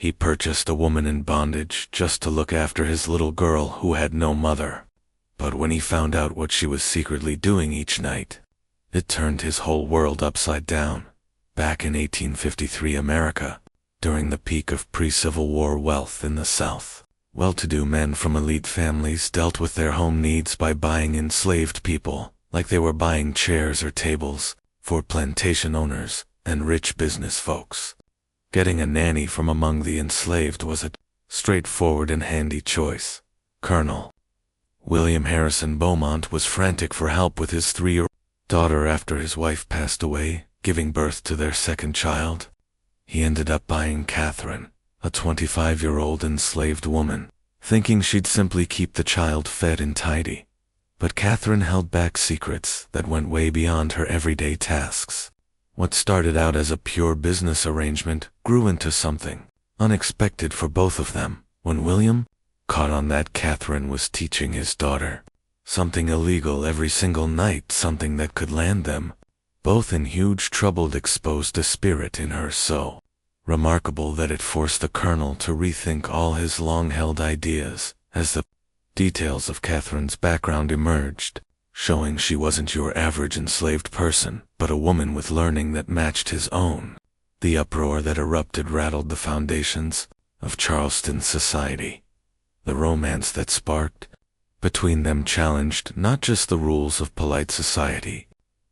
He purchased a woman in bondage just to look after his little girl who had no mother. But when he found out what she was secretly doing each night, it turned his whole world upside down. Back in 1853 America, during the peak of pre-Civil War wealth in the South, well-to-do men from elite families dealt with their home needs by buying enslaved people, like they were buying chairs or tables, for plantation owners and rich business folks. Getting a nanny from among the enslaved was a straightforward and handy choice. Colonel William Harrison Beaumont was frantic for help with his 3-year-old daughter after his wife passed away, giving birth to their second child. He ended up buying Catherine, a 25-year-old enslaved woman, thinking she'd simply keep the child fed and tidy. But Catherine held back secrets that went way beyond her everyday tasks. What started out as a pure business arrangement grew into something unexpected for both of them when William caught on that Catherine was teaching his daughter something illegal every single night, something that could land them both in huge trouble. Exposed a spirit in her so remarkable that it forced the colonel to rethink all his long-held ideas as the details of Catherine's background emerged, showing she wasn't your average enslaved person, but a woman with learning that matched his own. The uproar that erupted rattled the foundations of Charleston society. The romance that sparked between them challenged not just the rules of polite society,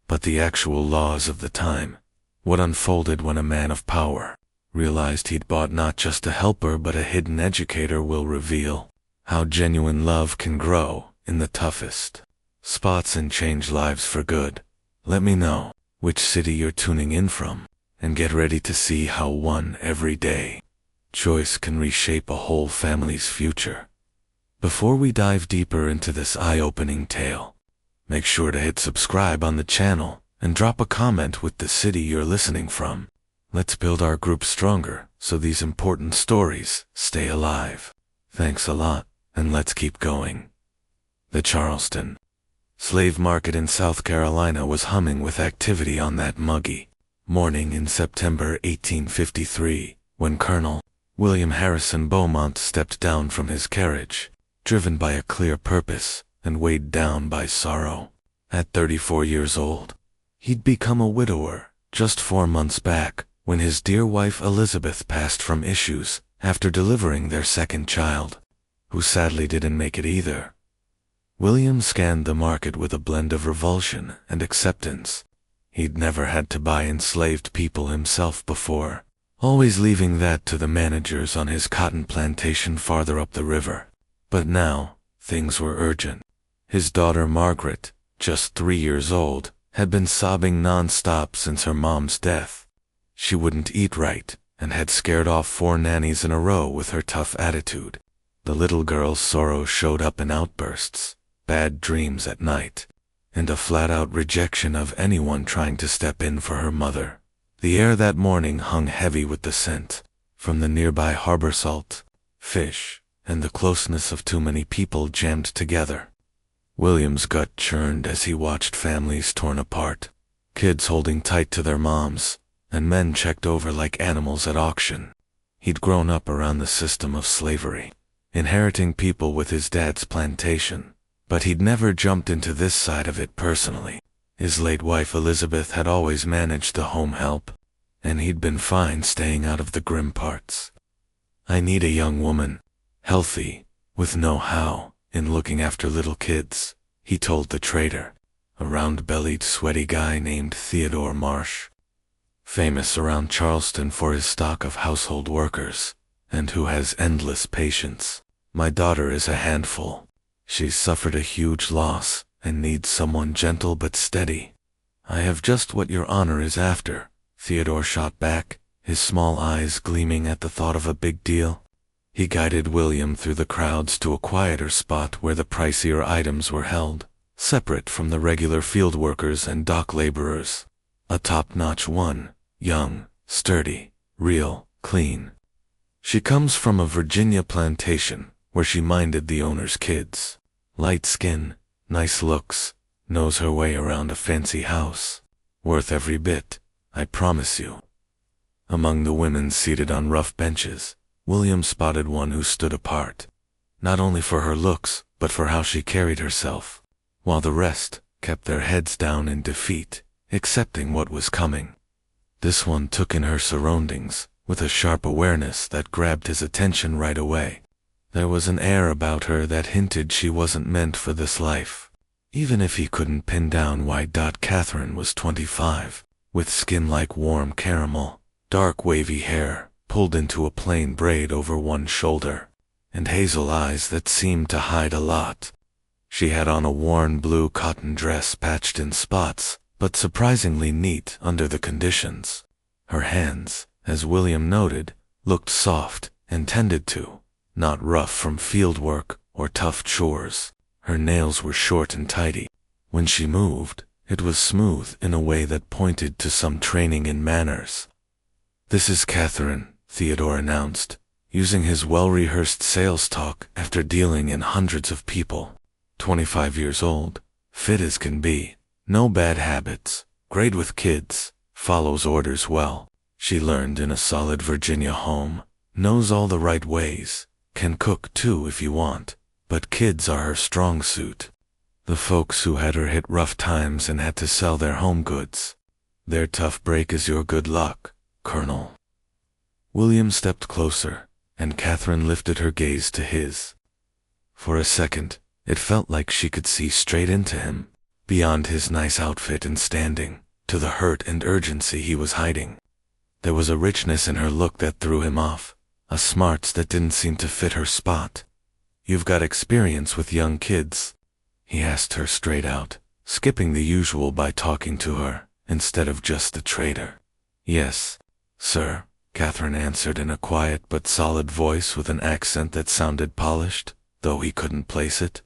but the actual laws of the time. What unfolded when a man of power realized he'd bought not just a helper but a hidden educator will reveal how genuine love can grow in the toughest spots and change lives for good. Let me know which city you're tuning in from, and get ready to see how one everyday choice can reshape a whole family's future. Before we dive deeper into this eye-opening tale, make sure to hit subscribe on the channel and drop a comment with the city you're listening from. Let's build our group stronger so these important stories stay alive. Thanks a lot, and let's keep going. The Charleston slave market in South Carolina was humming with activity on that muggy morning in September 1853, when Colonel William Harrison Beaumont stepped down from his carriage, driven by a clear purpose and weighed down by sorrow. At 34 years old, he'd become a widower just 4 months back when his dear wife Elizabeth passed from issues after delivering their second child, who sadly didn't make it either. William scanned the market with a blend of revulsion and acceptance. He'd never had to buy enslaved people himself before, always leaving that to the managers on his cotton plantation farther up the river. But now, things were urgent. His daughter Margaret, just 3 years old, had been sobbing non-stop since her mom's death. She wouldn't eat right, and had scared off 4 nannies in a row with her tough attitude. The little girl's sorrow showed up in outbursts, bad dreams at night, and a flat-out rejection of anyone trying to step in for her mother. The air that morning hung heavy with the scent from the nearby harbor salt, fish, and the closeness of too many people jammed together. William's gut churned as he watched families torn apart, kids holding tight to their moms, and men checked over like animals at auction. He'd grown up around the system of slavery, inheriting people with his dad's plantation, but he'd never jumped into this side of it personally. His late wife Elizabeth had always managed the home help, and he'd been fine staying out of the grim parts. "I need a young woman, healthy, with know-how in looking after little kids," he told the trader, a round-bellied, sweaty guy named Theodore Marsh, famous around Charleston for his stock of household workers, and who has endless patience. "My daughter is a handful. She's suffered a huge loss and needs someone gentle but steady." "I have just what your honor is after," Theodore shot back, his small eyes gleaming at the thought of a big deal. He guided William through the crowds to a quieter spot where the pricier items were held, separate from the regular field workers and dock laborers. A top-notch one, young, sturdy, real, clean. "She comes from a Virginia plantation where she minded the owner's kids. Light skin, nice looks, knows her way around a fancy house. Worth every bit, I promise you." Among the women seated on rough benches, William spotted one who stood apart, not only for her looks, but for how she carried herself, while the rest kept their heads down in defeat, accepting what was coming. This one took in her surroundings with a sharp awareness that grabbed his attention right away. There was an air about her that hinted she wasn't meant for this life, even if he couldn't pin down why. Catherine was 25, with skin like warm caramel, dark wavy hair pulled into a plain braid over one shoulder, and hazel eyes that seemed to hide a lot. She had on a worn blue cotton dress patched in spots, but surprisingly neat under the conditions. Her hands, as William noted, looked soft and tended to, not rough from field work or tough chores. Her nails were short and tidy. When she moved, it was smooth in a way that pointed to some training in manners. "This is Catherine," Theodore announced, using his well-rehearsed sales talk after dealing in hundreds of people. 25 years old, fit as can be, no bad habits, great with kids, follows orders well. She learned in a solid Virginia home, knows all the right ways, can cook too if you want, but kids are her strong suit. The folks who had her hit rough times and had to sell their home goods. Their tough break is your good luck, Colonel. William stepped closer, and Catherine lifted her gaze to his. For a second, it felt like she could see straight into him, beyond his nice outfit and standing, to the hurt and urgency he was hiding. There was a richness in her look that threw him off, a smarts that didn't seem to fit her spot. "You've got experience with young kids?" he asked her straight out, skipping the usual by talking to her, instead of just the trader. "Yes, sir," Catherine answered in a quiet but solid voice with an accent that sounded polished, though he couldn't place it.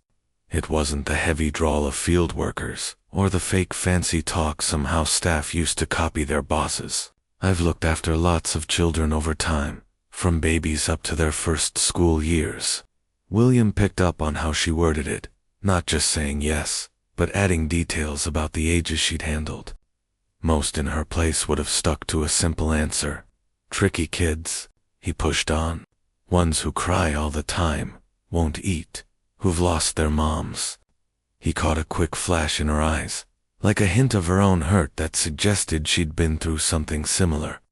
It wasn't the heavy drawl of field workers, or the fake fancy talk somehow staff used to copy their bosses. "I've looked after lots of children over time, from babies up to their first school years." William picked up on how she worded it, not just saying yes, but adding details about the ages she'd handled. Most in her place would have stuck to a simple answer. "Tricky kids," he pushed on. "Ones who cry all the time, won't eat, who've lost their moms." He caught a quick flash in her eyes, like a hint of her own hurt that suggested she'd been through something similar.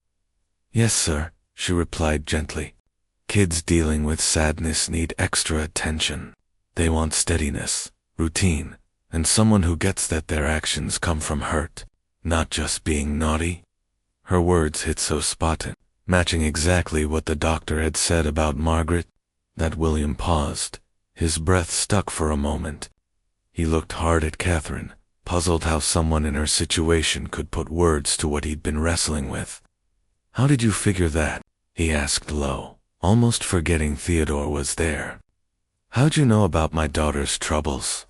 "Yes, sir," she replied gently. "Kids dealing with sadness need extra attention. They want steadiness, routine, and someone who gets that their actions come from hurt, not just being naughty." Her words hit so spot on, matching exactly what the doctor had said about Margaret, that William paused, his breath stuck for a moment. He looked hard at Catherine, puzzled how someone in her situation could put words to what he'd been wrestling with. "How did you figure that?" he asked low, almost forgetting Theodore was there. "How'd you know about my daughter's troubles?"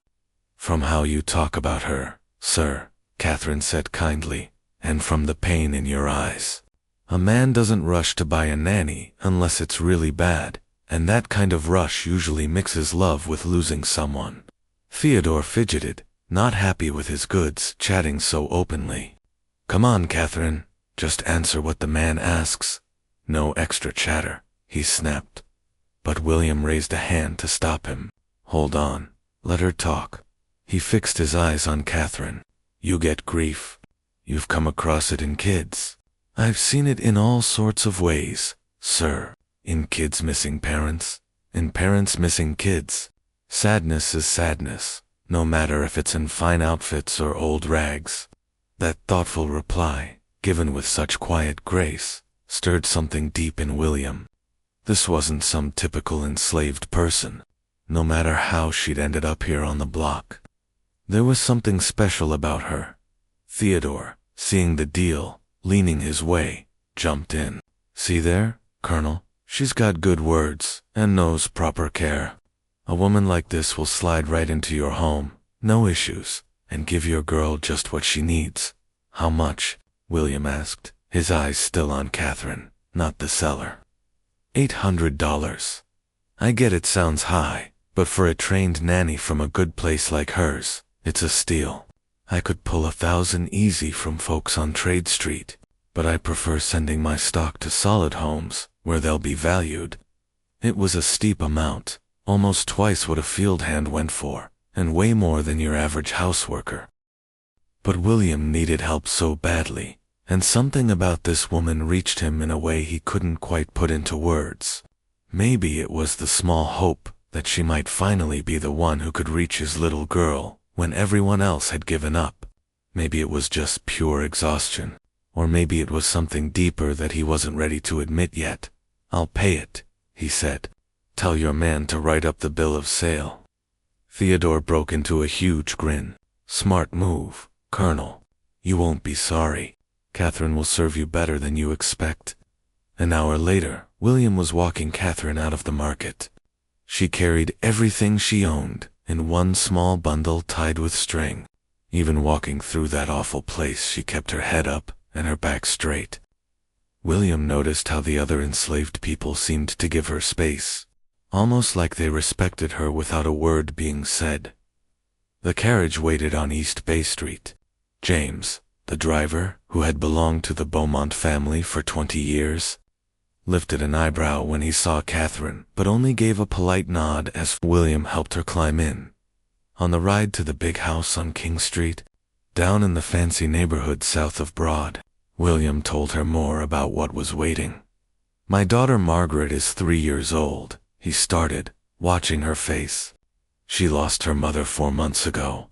"From how you talk about her, sir," Catherine said kindly, "and from the pain in your eyes. A man doesn't rush to buy a nanny unless it's really bad, and that kind of rush usually mixes love with losing someone." Theodore fidgeted, not happy with his goods chatting so openly. "Come on, Catherine, just answer what the man asks. No extra chatter," he snapped. But William raised a hand to stop him. "Hold on, let her talk." He fixed his eyes on Catherine. "You get grief. You've come across it in kids. I've seen it in all sorts of ways, sir. In kids missing parents, in parents missing kids. Sadness is sadness, no matter if it's in fine outfits or old rags." That thoughtful reply, given with such quiet grace, stirred something deep in William. This wasn't some typical enslaved person, no matter how she'd ended up here on the block. There was something special about her. Theodore, seeing the deal, leaning his way, jumped in. "See there, Colonel? She's got good words and knows proper care. A woman like this will slide right into your home, no issues, and give your girl just what she needs." "How much?" William asked, his eyes still on Catherine, not the seller. $800. I get it sounds high, but for a trained nanny from a good place like hers, it's a steal. I could pull 1,000 easy from folks on Trade Street, but I prefer sending my stock to solid homes, where they'll be valued, It was a steep amount, almost twice what a field hand went for, and way more than your average houseworker. But William needed help so badly, and something about this woman reached him in a way he couldn't quite put into words. Maybe it was the small hope that she might finally be the one who could reach his little girl when everyone else had given up. Maybe it was just pure exhaustion, or maybe it was something deeper that he wasn't ready to admit yet. "I'll pay it," he said. "Tell your man to write up the bill of sale." Theodore broke into a huge grin. "Smart move, Colonel. You won't be sorry. Catherine will serve you better than you expect." An hour later, William was walking Catherine out of the market. She carried everything she owned in one small bundle tied with string. Even walking through that awful place, she kept her head up and her back straight. William noticed how the other enslaved people seemed to give her space, almost like they respected her without a word being said. The carriage waited on East Bay Street. James, the driver, who had belonged to the Beaumont family for 20 years, lifted an eyebrow when he saw Catherine, but only gave a polite nod as William helped her climb in. On the ride to the big house on King Street, down in the fancy neighborhood south of Broad, William told her more about what was waiting. "My daughter Margaret is 3 years old," he started, watching her face. "She lost her mother 4 months ago.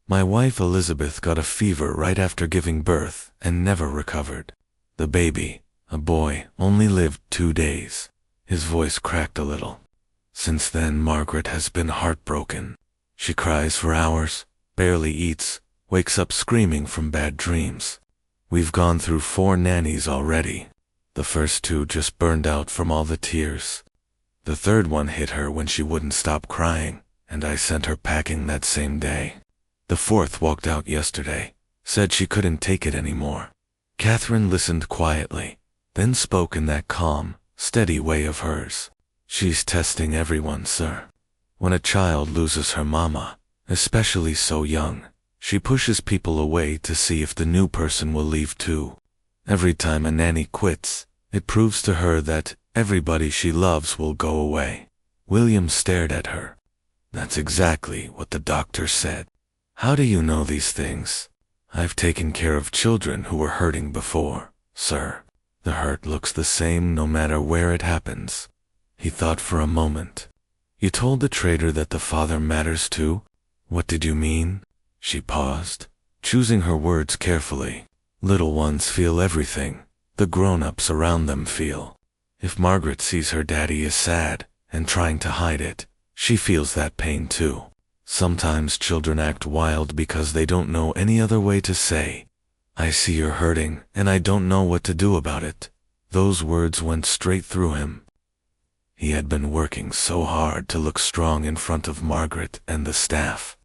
My wife Elizabeth got a fever right after giving birth and never recovered. The baby, a boy, only lived 2 days. His voice cracked a little. "Since then, Margaret has been heartbroken. She cries for hours, barely eats, wakes up screaming from bad dreams. We've gone through 4 nannies already. The first 2 just burned out from all the tears. The third one hit her when she wouldn't stop crying, and I sent her packing that same day. The fourth walked out yesterday, said she couldn't take it anymore." Catherine listened quietly, then spoke in that calm, steady way of hers. "She's testing everyone, sir. When a child loses her mama, especially so young, she pushes people away to see if the new person will leave too. Every time a nanny quits, it proves to her that everybody she loves will go away." William stared at her. "That's exactly what the doctor said." "How do you know these things?" "I've taken care of children who were hurting before, sir. The hurt looks the same no matter where it happens." He thought for a moment. "You told the trader that the father matters too? What did you mean?" She paused, choosing her words carefully. "Little ones feel everything the grown-ups around them feel. If Margaret sees her daddy is sad and trying to hide it, she feels that pain too. Sometimes children act wild because they don't know any other way to say, 'I see you're hurting and I don't know what to do about it.'" Those words went straight through him. He had been working so hard to look strong in front of Margaret and the staff,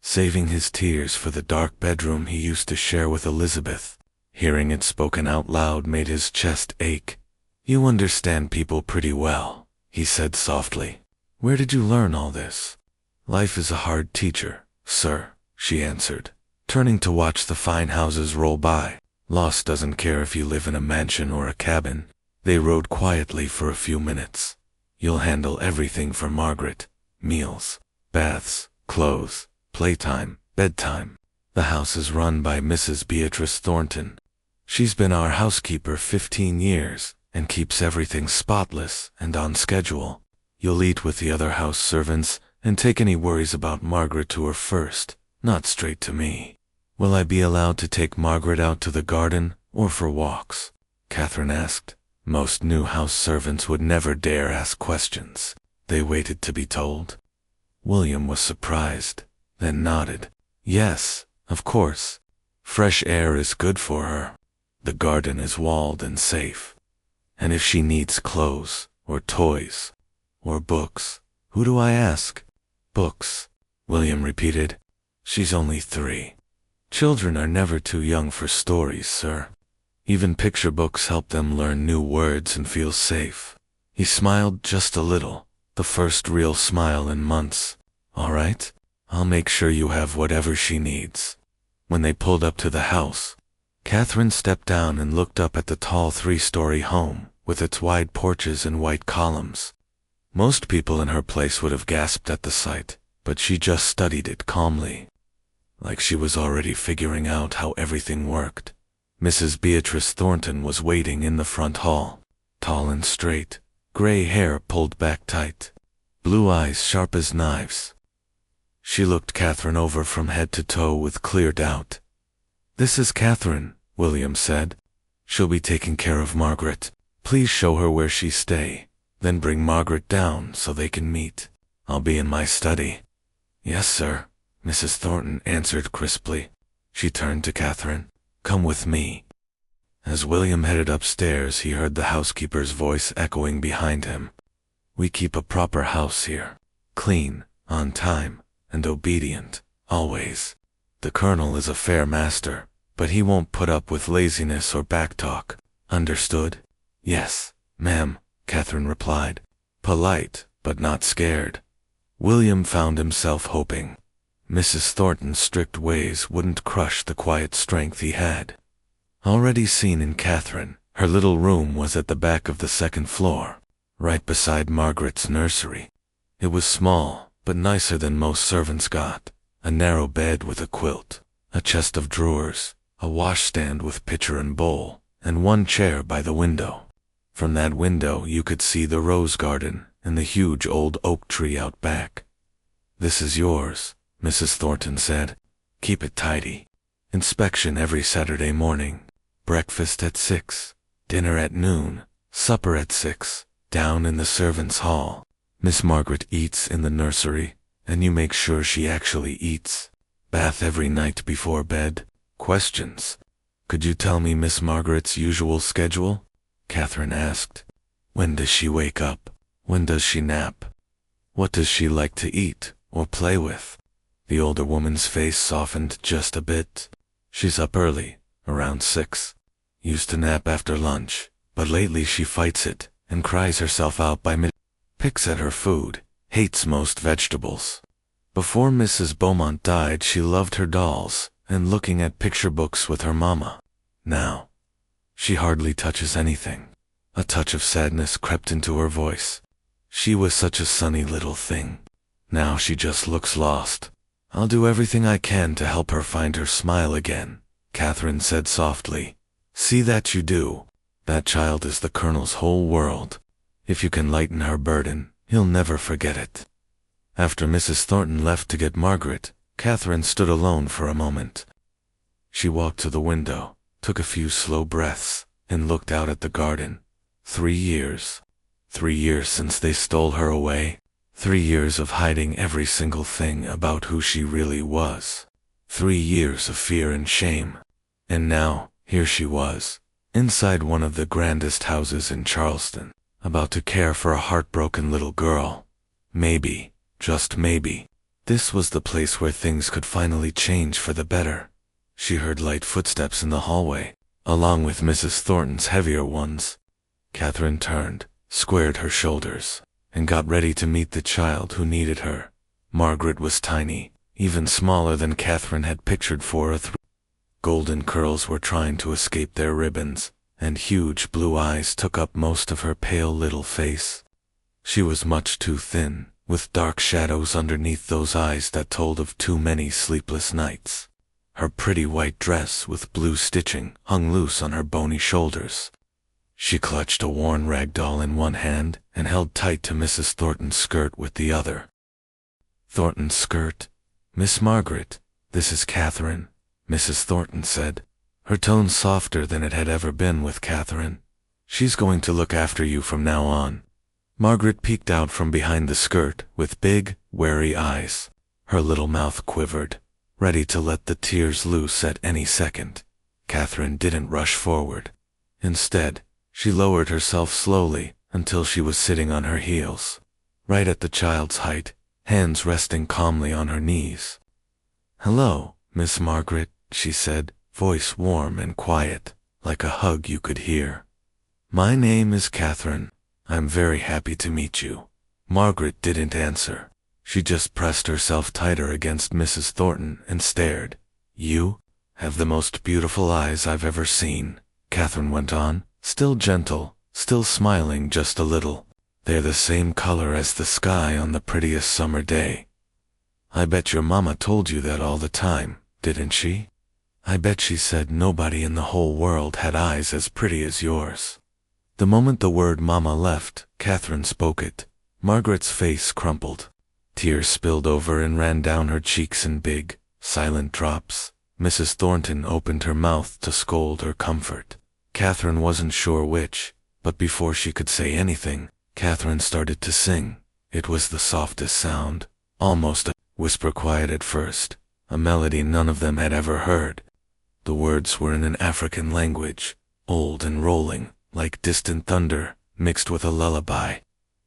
saving his tears for the dark bedroom he used to share with Elizabeth. Hearing it spoken out loud made his chest ache. "You understand people pretty well," he said softly. "Where did you learn all this?" "Life is a hard teacher, sir," she answered, turning to watch the fine houses roll by. "Loss doesn't care if you live in a mansion or a cabin." They rode quietly for a few minutes. "You'll handle everything for Margaret: meals, baths, clothes, playtime, bedtime. The house is run by Mrs. Beatrice Thornton. She's been our housekeeper 15 years and keeps everything spotless and on schedule. You'll eat with the other house servants and take any worries about Margaret to her first, not straight to me." "Will I be allowed to take Margaret out to the garden or for walks?" Catherine asked. Most new house servants would never dare ask questions. They waited to be told. William was surprised, then nodded. "Yes, of course. Fresh air is good for her. The garden is walled and safe. And if she needs clothes, or toys, or books, who do I ask?" "Books," William repeated. "She's only 3. Children are never too young for stories, sir. Even picture books help them learn new words and feel safe." He smiled just a little, the first real smile in months. "All right, I'll make sure you have whatever she needs." When they pulled up to the house, Catherine stepped down and looked up at the tall 3-story home with its wide porches and white columns. Most people in her place would have gasped at the sight, but she just studied it calmly, like she was already figuring out how everything worked. Mrs. Beatrice Thornton was waiting in the front hall, tall and straight, gray hair pulled back tight, blue eyes sharp as knives. She looked Catherine over from head to toe with clear doubt. "This is Catherine," William said. "She'll be taking care of Margaret. Please show her where she stay, then bring Margaret down so they can meet. I'll be in my study." "Yes, sir," Mrs. Thornton answered crisply. She turned to Catherine. "Come with me." As William headed upstairs, he heard the housekeeper's voice echoing behind him. "We keep a proper house here. Clean, on time, and obedient, always. The Colonel is a fair master, but he won't put up with laziness or backtalk. Understood?" "Yes, ma'am," Catherine replied. Polite, but not scared. William found himself hoping Mrs. Thornton's strict ways wouldn't crush the quiet strength he had already seen in Catherine. Her little room was at the back of the second floor, right beside Margaret's nursery. It was small, but nicer than most servants got. A narrow bed with a quilt, a chest of drawers, a washstand with pitcher and bowl, and one chair by the window. From that window you could see the rose garden and the huge old oak tree out back. "This is yours," Mrs. Thornton said. "Keep it tidy. Inspection every Saturday morning. Breakfast at 6, dinner at noon, supper at 6, down in the servants' hall. Miss Margaret eats in the nursery, and you make sure she actually eats. Bath every night before bed. Questions?" "Could you tell me Miss Margaret's usual schedule?" Catherine asked. "When does she wake up? When does she nap? What does she like to eat or play with?" The older woman's face softened just a bit. "She's up early, around 6. Used to nap after lunch, but lately she fights it and cries herself out by mid. Picks at her food, hates most vegetables. Before Mrs. Beaumont died, she loved her dolls and looking at picture books with her mama. Now, she hardly touches anything." A touch of sadness crept into her voice. She was such a sunny little thing. Now she just looks lost. "I'll do everything I can to help her find her smile again," Catherine said softly. "See that you do. That child is the Colonel's whole world. If you can lighten her burden, he'll never forget it." After Mrs. Thornton left to get Margaret, Catherine stood alone for a moment. She walked to the window, took a few slow breaths, and looked out at the garden. 3 years. 3 years since they stole her away. 3 years of hiding every single thing about who she really was. 3 years of fear and shame. And now, here she was, inside one of the grandest houses in Charleston, about to care for a heartbroken little girl. Maybe, just maybe, this was the place where things could finally change for the better. She heard light footsteps in the hallway, along with Mrs. Thornton's heavier ones. Catherine turned, squared her shoulders, and got ready to meet the child who needed her. Margaret was tiny, even smaller than Catherine had pictured for her. Golden curls were trying to escape their ribbons, and huge blue eyes took up most of her pale little face. She was much too thin, with dark shadows underneath those eyes that told of too many sleepless nights. Her pretty white dress with blue stitching hung loose on her bony shoulders. She clutched a worn rag doll in one hand and held tight to Mrs. Thornton's skirt with the other. "Thornton's skirt? Miss Margaret, this is Catherine," Mrs. Thornton said, her tone softer than it had ever been with Catherine. "She's going to look after you from now on." Margaret peeked out from behind the skirt with big, wary eyes. Her little mouth quivered, ready to let the tears loose at any second. Catherine didn't rush forward. Instead, she lowered herself slowly until she was sitting on her heels, right at the child's height, hands resting calmly on her knees. "Hello, Miss Margaret," she said, voice warm and quiet, like a hug you could hear. "My name is Catherine. I'm very happy to meet you." Margaret didn't answer. She just pressed herself tighter against Mrs. Thornton and stared. "You have the most beautiful eyes I've ever seen," Catherine went on, still gentle, still smiling just a little. They're the same color as the sky on the prettiest summer day. I bet your mama told you that all the time, didn't she? I bet she said nobody in the whole world had eyes as pretty as yours. The moment the word mama left, Catherine spoke it. Margaret's face crumpled. Tears spilled over and ran down her cheeks in big, silent drops. Mrs. Thornton opened her mouth to scold or comfort. Catherine wasn't sure which, but before she could say anything, Catherine started to sing. It was the softest sound, almost a whisper quiet at first, a melody none of them had ever heard. The words were in an African language, old and rolling, like distant thunder, mixed with a lullaby.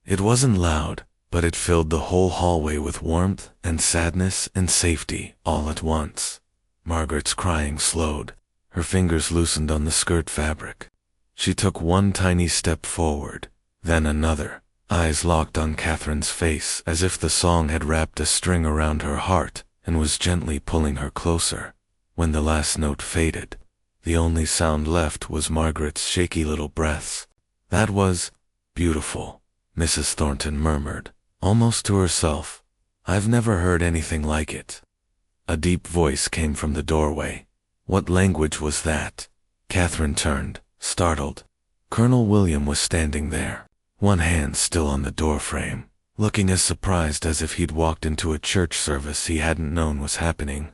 It wasn't loud, but it filled the whole hallway with warmth and sadness and safety all at once. Margaret's crying slowed. Her fingers loosened on the skirt fabric. She took one tiny step forward, then another, eyes locked on Catherine's face as if the song had wrapped a string around her heart and was gently pulling her closer. When the last note faded, the only sound left was Margaret's shaky little breaths. That was beautiful, Mrs. Thornton murmured, almost to herself. I've never heard anything like it. A deep voice came from the doorway. What language was that? Catherine turned, startled. Colonel William was standing there, one hand still on the doorframe, looking as surprised as if he'd walked into a church service he hadn't known was happening.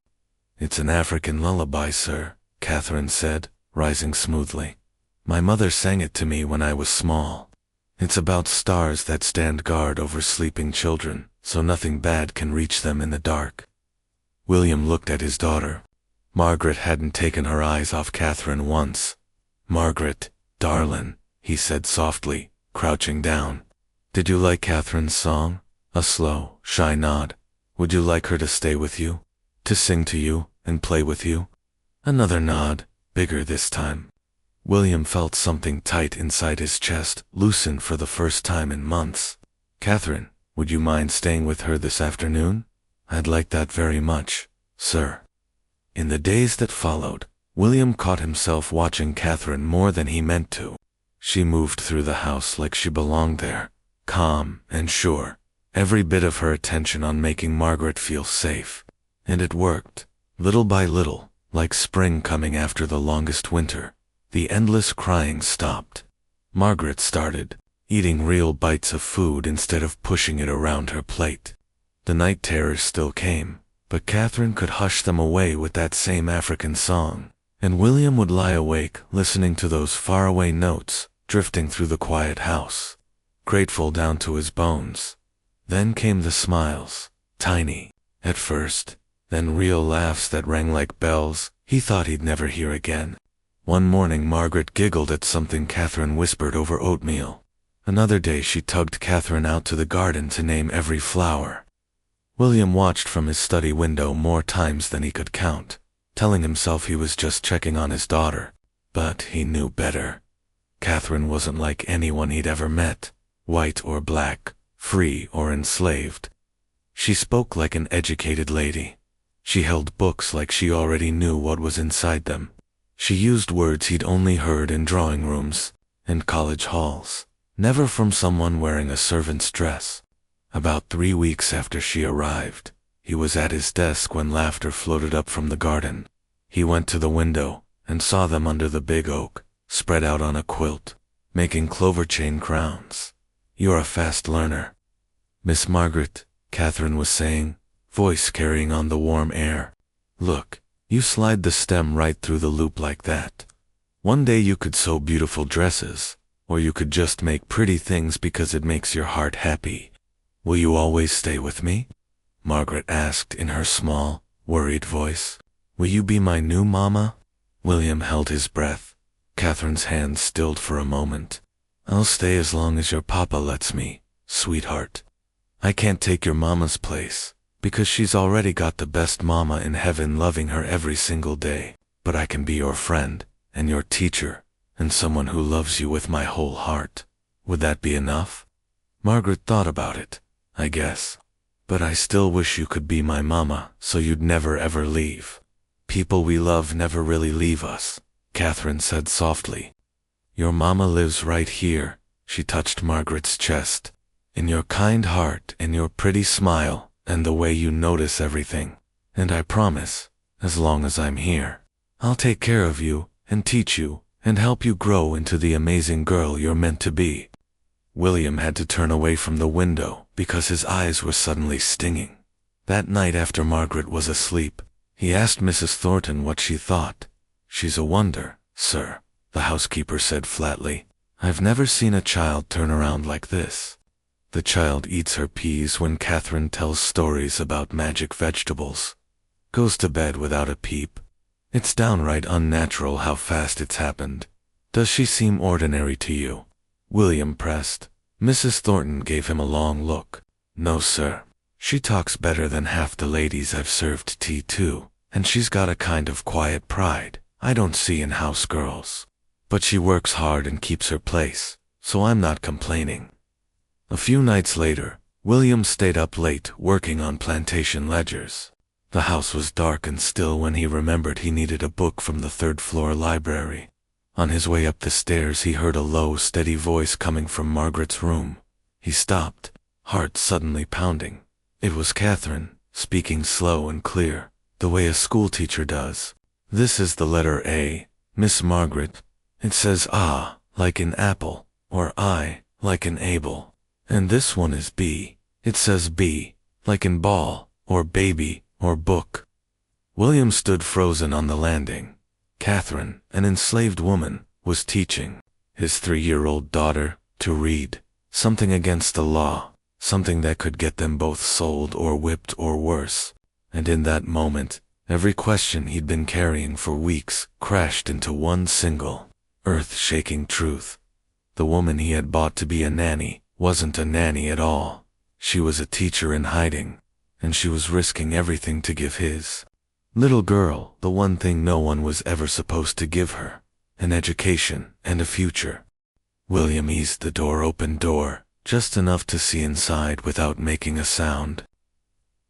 It's an African lullaby, sir, Catherine said, rising smoothly. My mother sang it to me when I was small. It's about stars that stand guard over sleeping children, so nothing bad can reach them in the dark. William looked at his daughter. Margaret hadn't taken her eyes off Catherine once. Margaret, darlin', he said softly, crouching down. Did you like Catherine's song? A slow, shy nod. Would you like her to stay with you? To sing to you and play with you? Another nod, bigger this time. William felt something tight inside his chest, loosen for the first time in months. Catherine, would you mind staying with her this afternoon? I'd like that very much, sir. In the days that followed, William caught himself watching Catherine more than he meant to. She moved through the house like she belonged there, calm and sure, every bit of her attention on making Margaret feel safe. And it worked. Little by little, like spring coming after the longest winter, the endless crying stopped. Margaret started eating real bites of food instead of pushing it around her plate. The night terrors still came, but Catherine could hush them away with that same African song, and William would lie awake listening to those faraway notes drifting through the quiet house, grateful down to his bones. Then came the smiles, tiny, at first, then real laughs that rang like bells he thought he'd never hear again. One morning Margaret giggled at something Catherine whispered over oatmeal. Another day she tugged Catherine out to the garden to name every flower. William watched from his study window more times than he could count, telling himself he was just checking on his daughter. But he knew better. Catherine wasn't like anyone he'd ever met, white or black, free or enslaved. She spoke like an educated lady. She held books like she already knew what was inside them. She used words he'd only heard in drawing rooms and college halls, never from someone wearing a servant's dress. About 3 weeks after she arrived, he was at his desk when laughter floated up from the garden. He went to the window and saw them under the big oak, spread out on a quilt, making clover chain crowns. You're a fast learner. Miss Margaret, Catherine was saying, voice carrying on the warm air. Look, you slide the stem right through the loop like that. One day you could sew beautiful dresses, or you could just make pretty things because it makes your heart happy. Will you always stay with me? Margaret asked in her small, worried voice. Will you be my new mama? William held his breath. Catherine's hand stilled for a moment. I'll stay as long as your papa lets me, sweetheart. I can't take your mama's place, because she's already got the best mama in heaven loving her every single day. But I can be your friend, and your teacher, and someone who loves you with my whole heart. Would that be enough? Margaret thought about it, I guess. But I still wish you could be my mama, so you'd never ever leave. People we love never really leave us, Catherine said softly. Your mama lives right here. She touched Margaret's chest, in your kind heart and your pretty smile and the way you notice everything. And I promise, as long as I'm here, I'll take care of you and teach you and help you grow into the amazing girl you're meant to be." William had to turn away from the window because his eyes were suddenly stinging. That night after Margaret was asleep, he asked Mrs. Thornton what she thought. "She's a wonder, sir," the housekeeper said flatly. "I've never seen a child turn around like this. The child eats her peas when Catherine tells stories about magic vegetables. Goes to bed without a peep. It's downright unnatural how fast it's happened. Does she seem ordinary to you?" William pressed. Mrs. Thornton gave him a long look. "No, sir. She talks better than half the ladies I've served tea to, and she's got a kind of quiet pride I don't see in house girls. But she works hard and keeps her place, so I'm not complaining." A few nights later, William stayed up late working on plantation ledgers. The house was dark and still when he remembered he needed a book from the third-floor library. On his way up the stairs he heard a low, steady voice coming from Margaret's room. He stopped, heart suddenly pounding. It was Catherine, speaking slow and clear, the way a schoolteacher does. "This is the letter A, Miss Margaret. It says ah, like in apple, or I, like in able. And this one is B. It says B, like in ball, or baby, or book." William stood frozen on the landing. Catherine, an enslaved woman, was teaching his 3-year-old daughter to read, something against the law, something that could get them both sold or whipped or worse. And in that moment, every question he'd been carrying for weeks crashed into one single, earth-shaking truth. The woman he had bought to be a nanny wasn't a nanny at all. She was a teacher in hiding, and she was risking everything to give his little girl the one thing no one was ever supposed to give her, an education and a future. William eased the open door, just enough to see inside without making a sound.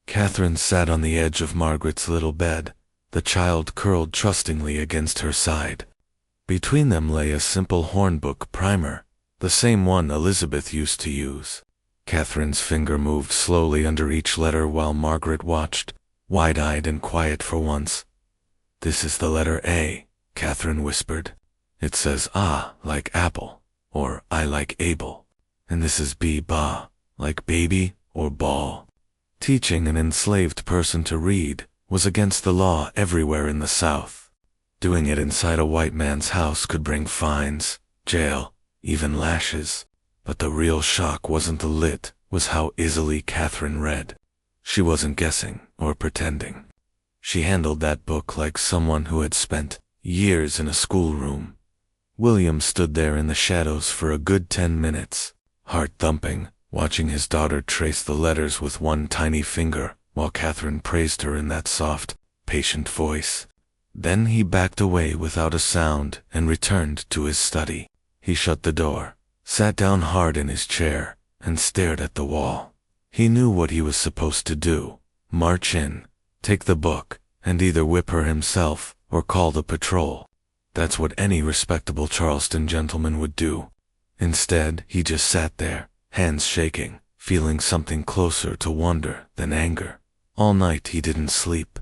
Catherine sat on the edge of Margaret's little bed, the child curled trustingly against her side. Between them lay a simple hornbook primer, the same one Elizabeth used to use. Catherine's finger moved slowly under each letter while Margaret watched, wide-eyed and quiet for once. "This is the letter A," Catherine whispered. "It says ah, like apple, or I like able. And this is B, ba, like baby or ball." Teaching an enslaved person to read was against the law everywhere in the South. Doing it inside a white man's house could bring fines, jail, even lashes. But the real shock wasn't the lit, was how easily Catherine read. She wasn't guessing or pretending. She handled that book like someone who had spent years in a schoolroom. William stood there in the shadows for a good 10 minutes, heart thumping, watching his daughter trace the letters with one tiny finger while Catherine praised her in that soft, patient voice. Then he backed away without a sound and returned to his study. He shut the door, sat down hard in his chair, and stared at the wall. He knew what he was supposed to do: march in, take the book, and either whip her himself or call the patrol. That's what any respectable Charleston gentleman would do. Instead, he just sat there, hands shaking, feeling something closer to wonder than anger. All night he didn't sleep.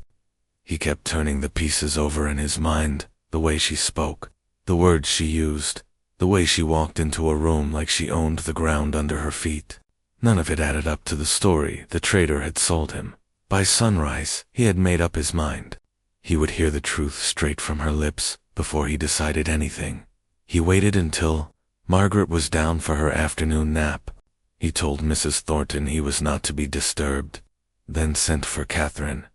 He kept turning the pieces over in his mind, the way she spoke, the words she used, the way she walked into a room like she owned the ground under her feet. None of it added up to the story the trader had sold him. By sunrise, he had made up his mind. He would hear the truth straight from her lips before he decided anything. He waited until Margaret was down for her afternoon nap. He told Mrs. Thornton he was not to be disturbed, then sent for Catherine.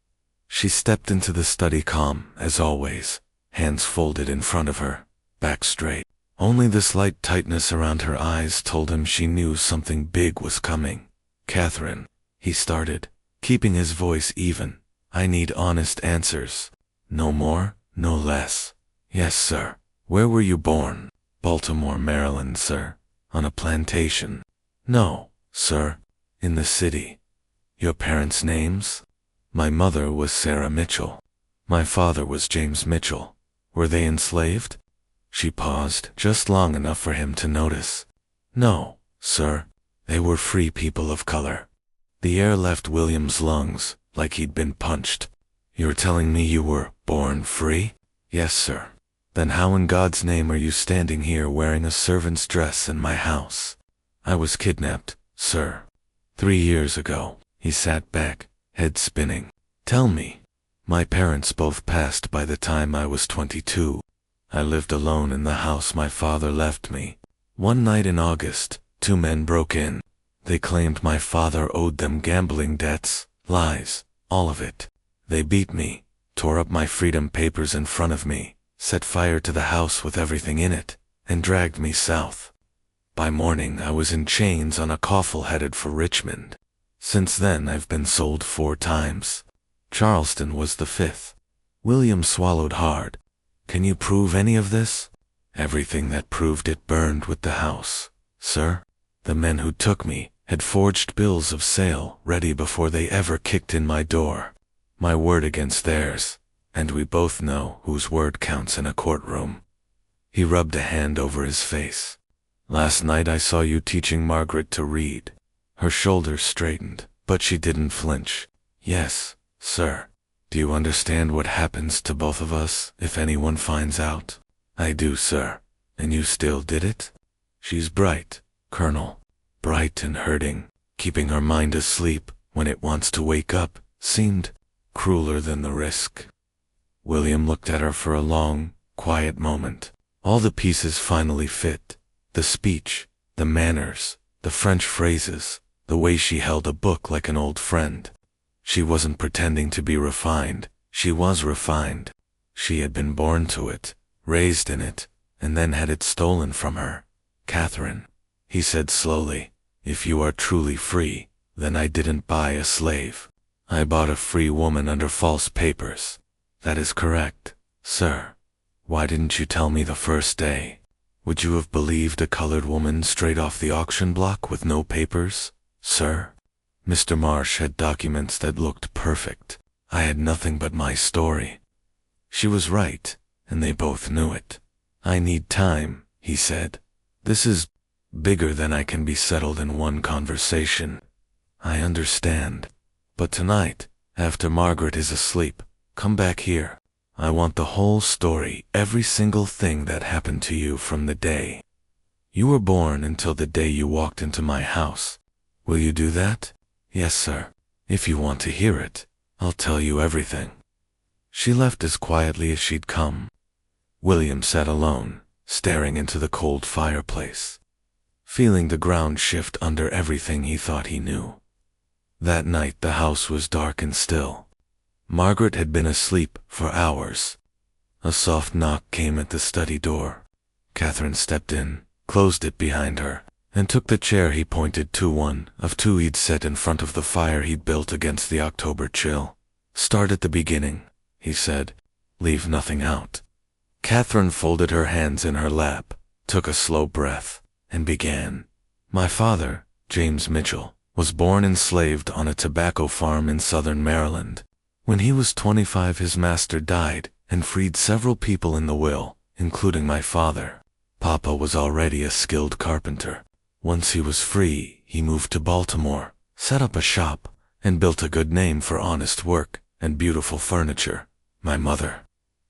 She stepped into the study calm, as always, hands folded in front of her, back straight. Only the slight tightness around her eyes told him she knew something big was coming. "Catherine," he started, keeping his voice even, "I need honest answers. No more, no less." "Yes, sir." "Where were you born?" "Baltimore, Maryland, sir." "On a plantation?" "No, sir. In the city." "Your parents' names?" "My mother was Sarah Mitchell. My father was James Mitchell." "Were they enslaved?" She paused just long enough for him to notice. "No, sir. They were free people of color. The air left William's lungs like he'd been punched. You're telling me you were born free? Yes, sir. Then how in God's name are you standing here wearing a servant's dress in my house? I was kidnapped, sir. 3 years ago. He sat back, head spinning. Tell me. My parents both passed by the time I was 22. I lived alone in the house my father left me. One night in August, 2 men broke in. They claimed my father owed them gambling debts, lies, all of it. They beat me, tore up my freedom papers in front of me, set fire to the house with everything in it, and dragged me south. By morning I was in chains on a coffle headed for Richmond. Since then I've been sold 4 times. Charleston was the 5th. William swallowed hard. Can you prove any of this? Everything that proved it burned with the house, sir. The men who took me had forged bills of sale ready before they ever kicked in my door. My word against theirs, and we both know whose word counts in a courtroom. He rubbed a hand over his face. Last night I saw you teaching Margaret to read. Her shoulders straightened, but she didn't flinch. Yes, sir. Do you understand what happens to both of us if anyone finds out? I do, sir. And you still did it? She's bright, Colonel. Bright and hurting. Keeping her mind asleep when it wants to wake up seemed crueler than the risk. William looked at her for a long, quiet moment. All the pieces finally fit. The speech, the manners, the French phrases, the way she held a book like an old friend. She wasn't pretending to be refined. She was refined. She had been born to it, raised in it, and then had it stolen from her. Catherine, he said slowly, if you are truly free, then I didn't buy a slave. I bought a free woman under false papers. That is correct, sir. Why didn't you tell me the first day? Would you have believed a colored woman straight off the auction block with no papers, sir? Mr. Marsh had documents that looked perfect. I had nothing but my story. She was right, and they both knew it. I need time, he said. This is bigger than I can be settled in one conversation. I understand. But tonight, after Margaret is asleep, come back here. I want the whole story, every single thing that happened to you from the day you were born until the day you walked into my house. Will you do that? Yes, sir. If you want to hear it, I'll tell you everything. She left as quietly as she'd come. William sat alone, staring into the cold fireplace, feeling the ground shift under everything he thought he knew. That night the house was dark and still. Margaret had been asleep for hours. A soft knock came at the study door. Catherine stepped in, closed it behind her, and took the chair he pointed to, one of 2 he'd set in front of the fire he'd built against the October chill. Start at the beginning, he said. Leave nothing out. Catherine folded her hands in her lap, took a slow breath, and began. My father, James Mitchell, was born enslaved on a tobacco farm in southern Maryland. When he was 25, his master died and freed several people in the will, including my father. Papa was already a skilled carpenter. Once he was free, he moved to Baltimore, set up a shop, and built a good name for honest work and beautiful furniture. My mother,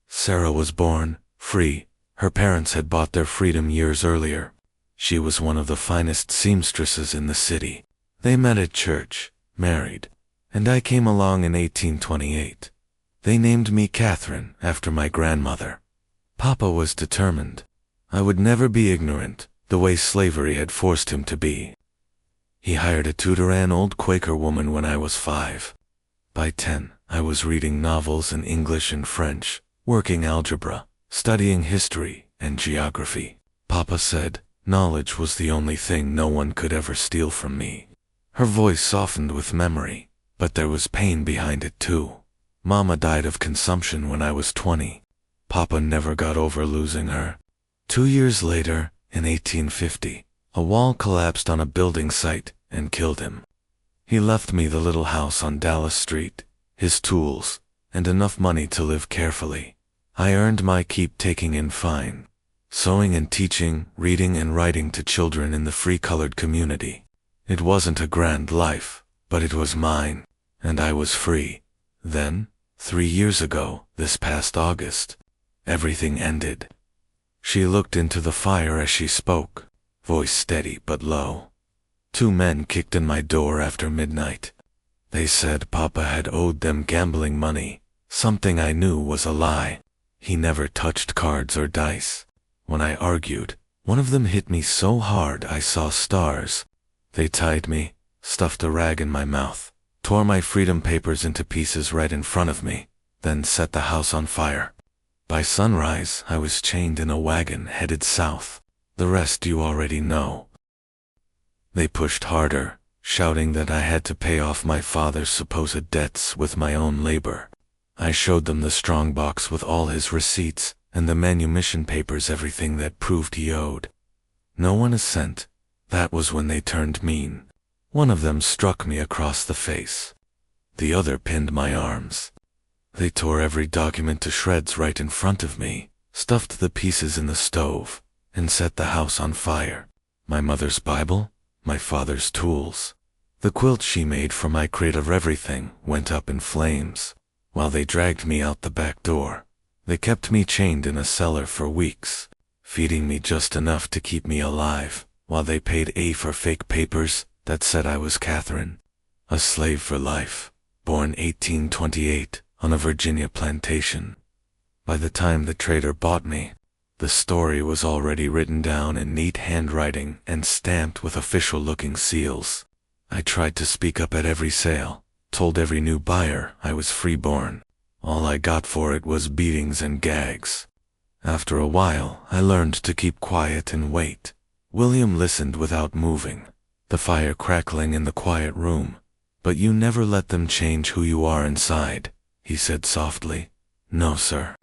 Sarah, was born free. Her parents had bought their freedom years earlier. She was one of the finest seamstresses in the city. They met at church, married, and I came along in 1828. They named me Catherine after my grandmother. Papa was determined. I would never be ignorant, the way slavery had forced him to be. He hired a tutor, an old Quaker woman, when I was 5. By 10, I was reading novels in English and French, working algebra, studying history and geography. Papa said knowledge was the only thing no one could ever steal from me. Her voice softened with memory, but there was pain behind it too. Mama died of consumption when I was 20. Papa never got over losing her. 2 years later, in 1850, a wall collapsed on a building site and killed him. He left me the little house on Dallas Street, his tools, and enough money to live carefully. I earned my keep taking in fine, sewing and teaching, reading and writing to children in the free colored community. It wasn't a grand life, but it was mine, and I was free. Then, 3 years ago, this past August, everything ended. She looked into the fire as she spoke, voice steady but low. 2 men kicked in my door after midnight. They said Papa had owed them gambling money, something I knew was a lie. He never touched cards or dice. When I argued, one of them hit me so hard I saw stars. They tied me, stuffed a rag in my mouth, tore my freedom papers into pieces right in front of me, then set the house on fire. By sunrise, I was chained in a wagon headed south. The rest you already know. They pushed harder, shouting that I had to pay off my father's supposed debts with my own labor. I showed them the strong box with all his receipts and the manumission papers, everything that proved he owed. No one a cent. That was when they turned mean. One of them struck me across the face. The other pinned my arms. They tore every document to shreds right in front of me, stuffed the pieces in the stove, and set the house on fire. My mother's Bible, my father's tools, the quilt she made for my crate of everything went up in flames. While they dragged me out the back door, they kept me chained in a cellar for weeks, feeding me just enough to keep me alive, while they paid A for fake papers that said I was Catherine, a slave for life, born 1828 on a Virginia plantation. By the time the trader bought me, the story was already written down in neat handwriting and stamped with official-looking seals. I tried to speak up at every sale, told every new buyer I was freeborn. All I got for it was beatings and gags. After a while, I learned to keep quiet and wait. William listened without moving, the fire crackling in the quiet room. "But you never let them change who you are inside," he said softly. "No, sir.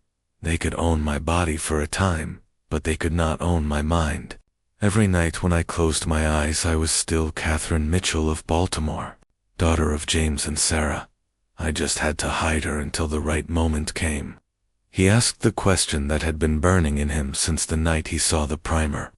They could own my body for a time, but they could not own my mind. Every night when I closed my eyes, I was still Catherine Mitchell of Baltimore, daughter of James and Sarah. I just had to hide her until the right moment came." He asked the question that had been burning in him since the night he saw the primer.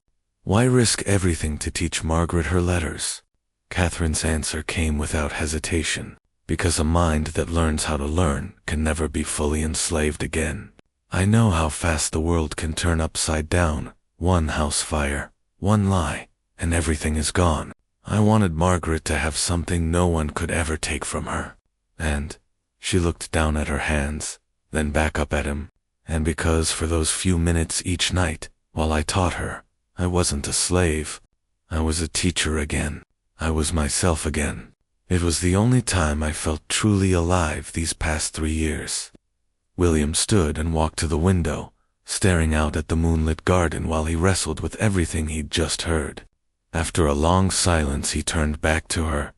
Why risk everything to teach Margaret her letters? Catherine's answer came without hesitation. Because a mind that learns how to learn can never be fully enslaved again. I know how fast the world can turn upside down. One house fire, one lie, and everything is gone. I wanted Margaret to have something no one could ever take from her. And she looked down at her hands, then back up at him. And because for those few minutes each night, while I taught her, I wasn't a slave. I was a teacher again. I was myself again. It was the only time I felt truly alive these past 3 years. William stood and walked to the window, staring out at the moonlit garden while he wrestled with everything he'd just heard. After a long silence, he turned back to her.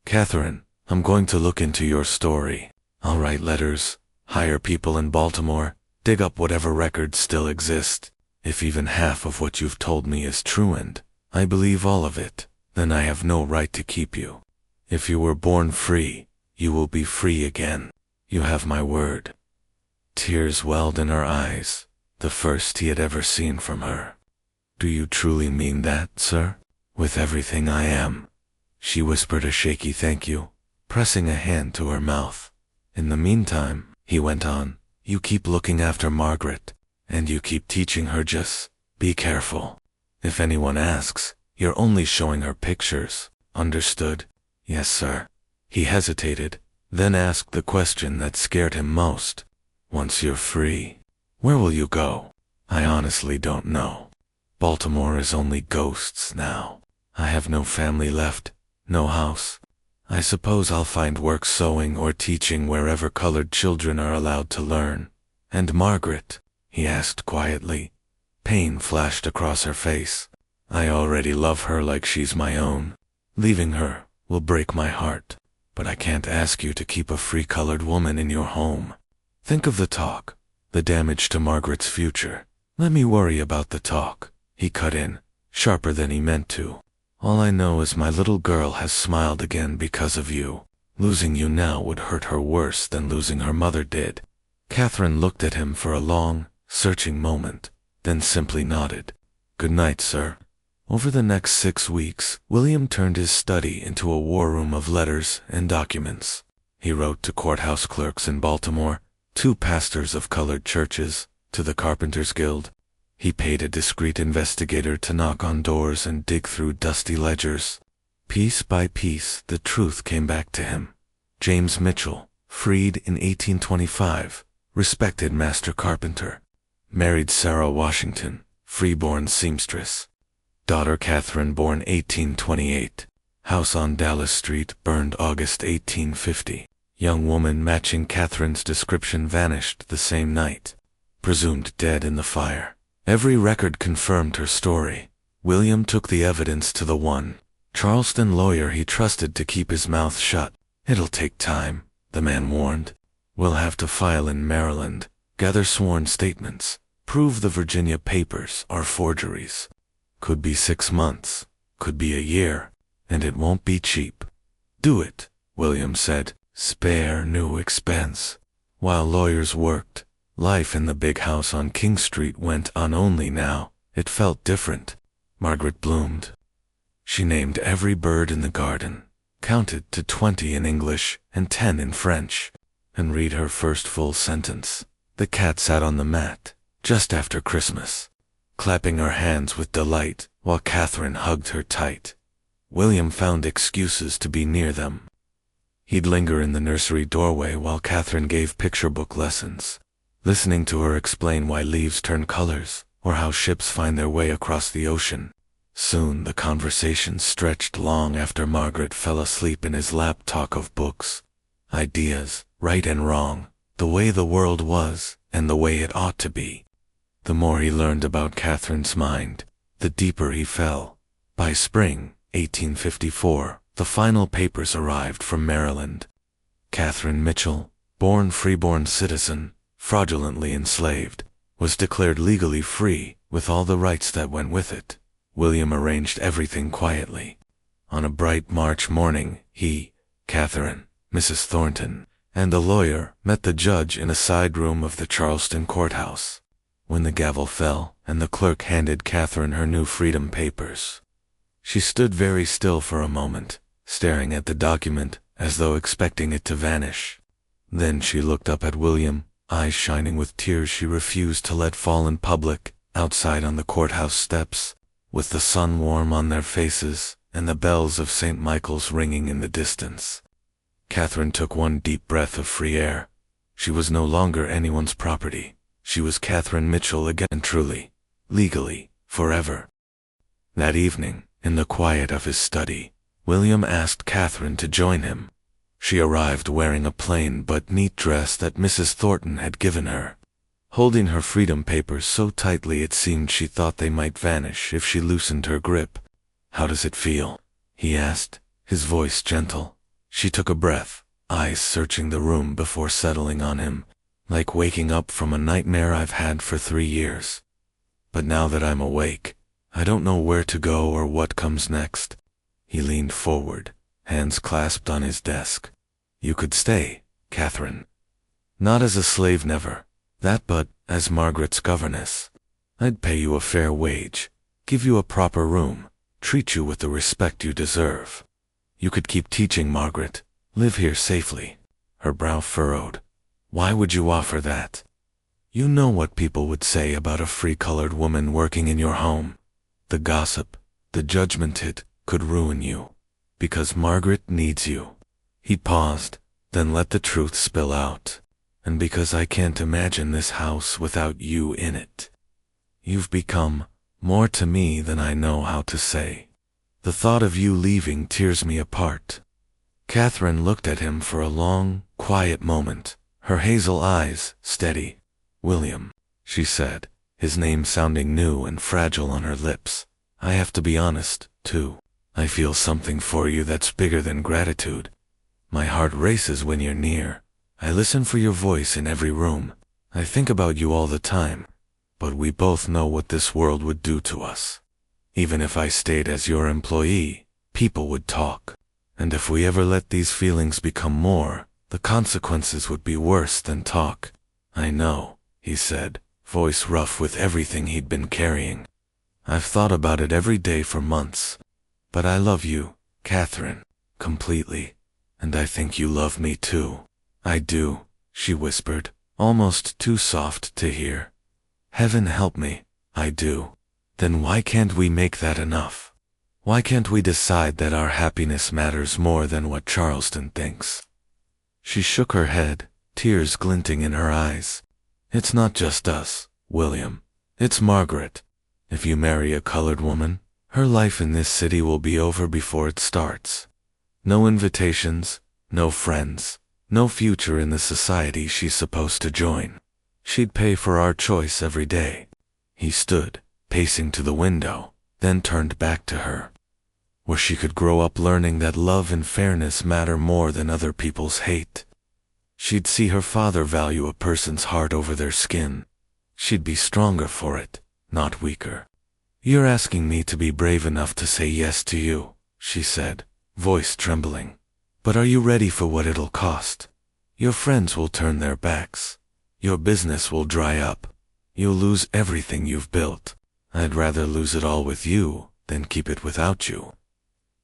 "Catherine, I'm going to look into your story. I'll write letters, hire people in Baltimore, dig up whatever records still exist. If even half of what you've told me is true, and I believe all of it, then I have no right to keep you. If you were born free, you will be free again. You have my word." Tears welled in her eyes, the first he had ever seen from her. "Do you truly mean that, sir?" "With everything I am." She whispered a shaky thank you, pressing a hand to her mouth. "In the meantime," he went on, "you keep looking after Margaret, and you keep teaching her. Just be careful. If anyone asks, you're only showing her pictures. Understood?" "Yes, sir." He hesitated, then asked the question that scared him most. "Once you're free, where will you go?" "I honestly don't know. Baltimore is only ghosts now. I have no family left, no house. I suppose I'll find work sewing or teaching wherever colored children are allowed to learn." "And Margaret?" he asked quietly. Pain flashed across her face. "I already love her like she's my own. Leaving her will break my heart, but I can't ask you to keep a free colored woman in your home. Think of the talk, the damage to Margaret's future." "Let me worry about the talk," he cut in, sharper than he meant to. "All I know is my little girl has smiled again because of you. Losing you now would hurt her worse than losing her mother did." Catherine looked at him for a long, searching moment, then simply nodded. "Good night, sir." Over the next 6 weeks, William turned his study into a war room of letters and documents. He wrote to courthouse clerks in Baltimore, to pastors of colored churches, to the Carpenters Guild. He paid a discreet investigator to knock on doors and dig through dusty ledgers. Piece by piece, the truth came back to him. James Mitchell, freed in 1825, respected master carpenter. Married Sarah Washington, freeborn seamstress. Daughter Catherine, born 1828. House on Dallas Street, burned August 1850. Young woman matching Catherine's description vanished the same night, presumed dead in the fire. Every record confirmed her story. William took the evidence to the one Charleston lawyer he trusted to keep his mouth shut. "It'll take time," the man warned. "We'll have to file in Maryland, gather sworn statements, prove the Virginia papers are forgeries. Could be 6 months, could be a year, and it won't be cheap." "Do it," William said. "Spare no expense." While lawyers worked, life in the big house on King Street went on. Only now, it felt different. Margaret bloomed. She named every bird in the garden, counted to 20 in English and 10 in French, and read her first full sentence. The cat sat on the mat, just after Christmas, clapping her hands with delight while Catherine hugged her tight. William found excuses to be near them. He'd linger in the nursery doorway while Catherine gave picture book lessons, listening to her explain why leaves turn colors or how ships find their way across the ocean. Soon the conversation stretched long after Margaret fell asleep in his lap. Talk of books, ideas, right and wrong, the way the world was and the way it ought to be. The more he learned about Catherine's mind, the deeper he fell. By spring 1854, the final papers arrived from Maryland. Catherine Mitchell, born freeborn citizen, fraudulently enslaved, was declared legally free with all the rights that went with it. William arranged everything quietly. On a bright March morning, he, Catherine, Mrs. Thornton, and the lawyer met the judge in a side room of the Charleston courthouse. When the gavel fell and the clerk handed Catherine her new freedom papers, she stood very still for a moment, staring at the document as though expecting it to vanish. Then she looked up at William, eyes shining with tears she refused to let fall in public. Outside on the courthouse steps, with the sun warm on their faces and the bells of St. Michael's ringing in the distance, Catherine took one deep breath of free air. She was no longer anyone's property. She was Catherine Mitchell again, truly, legally, forever. That evening, in the quiet of his study, William asked Catherine to join him. She arrived wearing a plain but neat dress that Mrs. Thornton had given her, holding her freedom papers so tightly it seemed she thought they might vanish if she loosened her grip. "How does it feel?" he asked, his voice gentle. She took a breath, eyes searching the room before settling on him, like waking up from a nightmare I've had for 3 years. But now that I'm awake, I don't know where to go or what comes next. He leaned forward, hands clasped on his desk. "You could stay, Catherine. Not as a slave, never. That, but as Margaret's governess. I'd pay you a fair wage, give you a proper room, treat you with the respect you deserve. You could keep teaching, Margaret, live here safely." Her brow furrowed. "Why would you offer that? You know what people would say about a free-colored woman working in your home. The gossip, the judgment, it could ruin you. Because Margaret needs you." He paused, then let the truth spill out. "And because I can't imagine this house without you in it. You've become more to me than I know how to say. The thought of you leaving tears me apart." Catherine looked at him for a long, quiet moment, her hazel eyes steady. "William," she said, his name sounding new and fragile on her lips. "I have to be honest, too. I feel something for you that's bigger than gratitude. My heart races when you're near. I listen for your voice in every room. I think about you all the time. But we both know what this world would do to us. Even if I stayed as your employee, people would talk. And if we ever let these feelings become more, the consequences would be worse than talk." "I know," he said, voice rough with everything he'd been carrying. I've thought about it every day for months. But I love you, Catherine, completely. And I think you love me too. I do, she whispered, almost too soft to hear. Heaven help me, I do. Then why can't we make that enough? Why can't we decide that our happiness matters more than what Charleston thinks? She shook her head, tears glinting in her eyes. It's not just us, William. It's Margaret. If you marry a colored woman, her life in this city will be over before it starts. No invitations, no friends, no future in the society she's supposed to join. She'd pay for our choice every day. He stood, pacing to the window, then turned back to her. Where she could grow up learning that love and fairness matter more than other people's hate. She'd see her father value a person's heart over their skin. She'd be stronger for it, not weaker. You're asking me to be brave enough to say yes to you, she said, voice trembling. But are you ready for what it'll cost? Your friends will turn their backs. Your business will dry up. You'll lose everything you've built. I'd rather lose it all with you than keep it without you.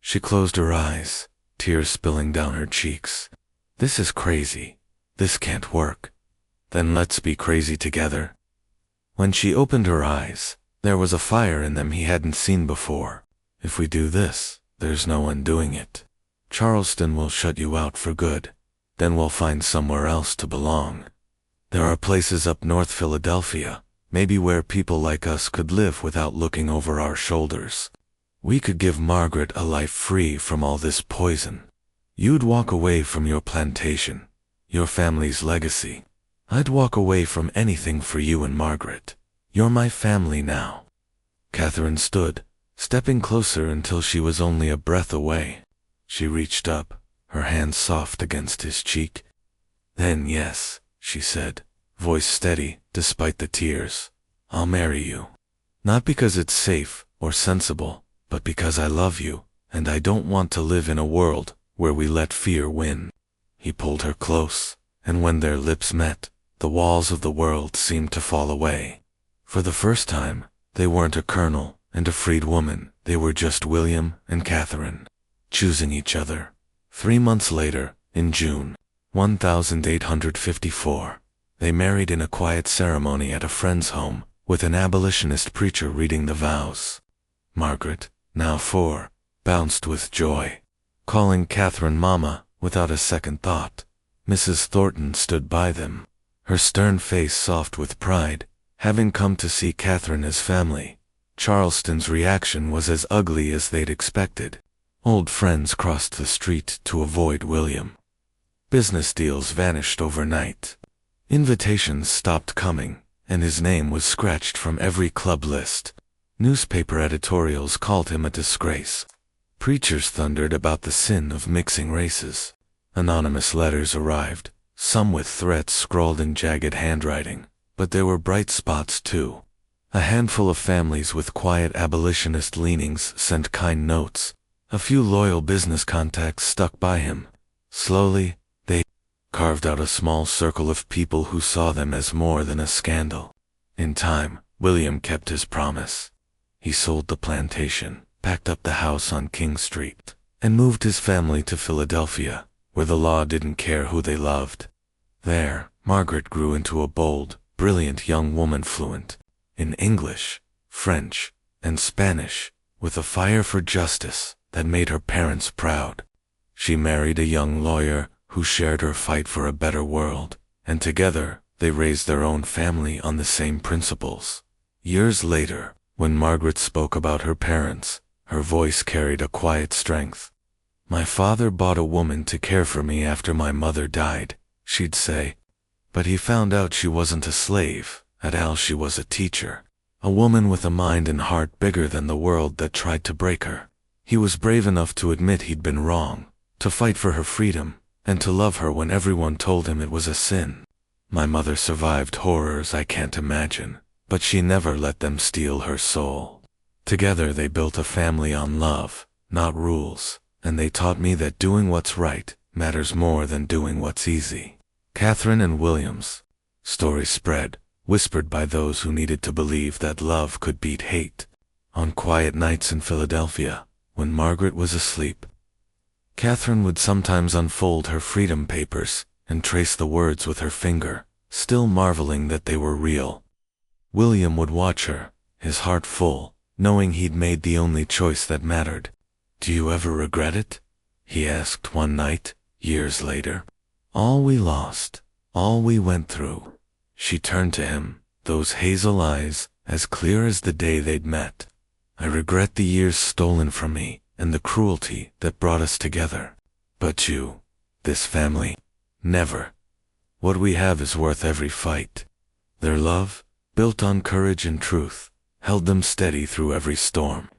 She closed her eyes, tears spilling down her cheeks. This is crazy. This can't work. Then let's be crazy together. When she opened her eyes, there was a fire in them he hadn't seen before. If we do this, there's no undoing it. Charleston will shut you out for good. Then we'll find somewhere else to belong. There are places up North Philadelphia, maybe where people like us could live without looking over our shoulders. We could give Margaret a life free from all this poison. You'd walk away from your plantation, your family's legacy. I'd walk away from anything for you and Margaret. You're my family now. Catherine stood, stepping closer until she was only a breath away. She reached up, her hand soft against his cheek. Then yes, she said, voice steady despite the tears. I'll marry you. Not because it's safe or sensible, but because I love you, and I don't want to live in a world where we let fear win. He pulled her close, and when their lips met, the walls of the world seemed to fall away. For the first time, they weren't a colonel and a freed woman, they were just William and Catherine, choosing each other. 3 months later, in June 1854, they married in a quiet ceremony at a friend's home, with an abolitionist preacher reading the vows. Margaret, now 4, bounced with joy, calling Catherine Mama without a second thought. Mrs. Thornton stood by them, her stern face soft with pride, having come to see Catherine as family. Charleston's reaction was as ugly as they'd expected. Old friends crossed the street to avoid William. Business deals vanished overnight. Invitations stopped coming, and his name was scratched from every club list. Newspaper editorials called him a disgrace. Preachers thundered about the sin of mixing races. Anonymous letters arrived, some with threats scrawled in jagged handwriting, but there were bright spots too. A handful of families with quiet abolitionist leanings sent kind notes. A few loyal business contacts stuck by him. Slowly, they carved out a small circle of people who saw them as more than a scandal. In time, William kept his promise. He sold the plantation, packed up the house on King Street, and moved his family to Philadelphia, where the law didn't care who they loved. There, Margaret grew into a bold, brilliant young woman fluent in English, French, and Spanish, with a fire for justice that made her parents proud. She married a young lawyer who shared her fight for a better world, and together they raised their own family on the same principles. Years later, when Margaret spoke about her parents, her voice carried a quiet strength. My father bought a woman to care for me after my mother died, she'd say. But he found out she wasn't a slave, at all she was a teacher. A woman with a mind and heart bigger than the world that tried to break her. He was brave enough to admit he'd been wrong, to fight for her freedom, and to love her when everyone told him it was a sin. My mother survived horrors I can't imagine, but she never let them steal her soul. Together they built a family on love, not rules, and they taught me that doing what's right matters more than doing what's easy. Catherine and Williams. Story spread, whispered by those who needed to believe that love could beat hate. On quiet nights in Philadelphia, when Margaret was asleep, Catherine would sometimes unfold her freedom papers and trace the words with her finger, still marveling that they were real. William would watch her, his heart full, knowing he'd made the only choice that mattered. "Do you ever regret it?" he asked one night, years later. "All we lost, all we went through." She turned to him, those hazel eyes as clear as the day they'd met. "I regret the years stolen from me and the cruelty that brought us together. But you, this family, never. What we have is worth every fight." Their love, built on courage and truth, held them steady through every storm.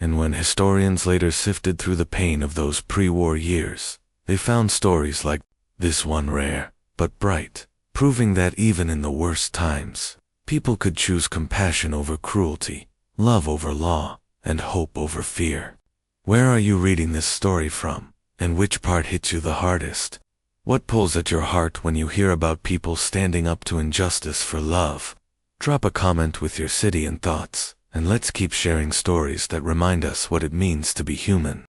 And when historians later sifted through the pain of those pre-war years, they found stories like this one, rare but bright, proving that even in the worst times, people could choose compassion over cruelty, love over law, and hope over fear. Where are you reading this story from, and which part hits you the hardest? What pulls at your heart when you hear about people standing up to injustice for love? Drop a comment with your city and thoughts, and let's keep sharing stories that remind us what it means to be human.